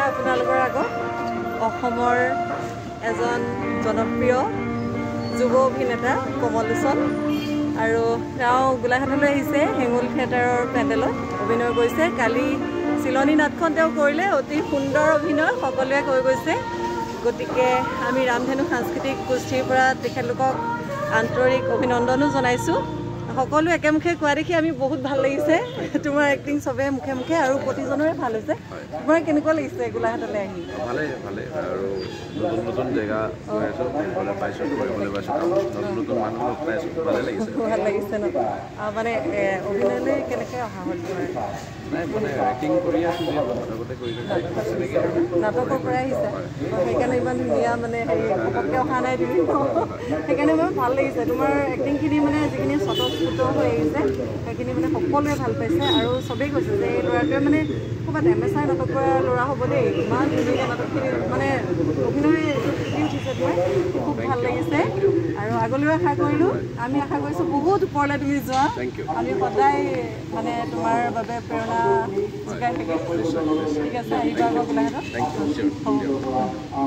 আপোনালোকৰ আগত অসমৰ এজন জনপ্ৰিয় যুৱ অভিনেতা কমল লোচন আৰু তেওঁ গোলাঘাটলৈ আহিছে হেঙুল থিয়েটাৰৰ পেণ্ডেলত অভিনয় কৰিছে কালি চিলনী নাটখন তেওঁ কৰিলে অতি সুন্দৰ অভিনয় সকলোৱে কৈ গৈছে গতিকে আমি ৰামধেনু সাংস্কৃতিক গোষ্ঠীৰ পৰা তেখেতলোকক আন্তৰিক অভিনন্দনো জনাইছোঁ সকলো একেমুখে কোৱা দেখি আমি বহুত ভাল লাগিছে তোমাৰ এক্টিং সবে মুখে মুখে আৰু প্ৰতিজনৰে ভাল হৈছে তোমাৰ কেনেকুৱা লাগিছে গোলাঘাটলৈ আহি ভালে আৰু নতুন নতুন জেগা গৈ আছোঁ ফুৰিবলৈ পাইছোঁ কৰিবলৈ পাইছোঁ নতুন নতুন মানুহ লগ পাইছোঁ ভালে লাগিছে ভাল লাগিছে ন মানে অভিনয়লৈ কেনেকৈ অহা হ'ল তোমাৰ নাই মানে এক্টিং কৰি আছোঁ যে আগতে কৰি তেনেকৈ নাটকৰ পৰাই আহিছে সেইকাৰণে ইমান ধুনীয়া মানে হেৰি ঘপককৈ অহা নাই তুমি সেইকাৰণে মোৰ ভাল লাগিছে তোমাৰ এক্টিংখিনি মানে যিখিনি স্বতঃস্ফূৰ্ত হৈ আহিছে সেইখিনি মানে সকলোৱে ভাল পাইছে আৰু চবেই কৈছে যে এই ল'ৰাটোৱে মানে ক'ৰবাত MSI নাটক কৰা ল'ৰা হ'ব দেই ইমান ধুনীয়া নাটকখিনি মানে অভিনয় ফুটি উঠিছে তোমাৰ খুব ভাল লাগিছে আৰু আগলৈও আশা কৰিলোঁ আমি আশা কৰিছোঁ বহুত ওপৰলৈ তুমি যোৱা আমি সদায় মানে তোমাৰ বাবে প্ৰেৰণা যোগাই থাকিম ঠিক আছে আহিবা আকৌ গোলাঘাটত Thank you.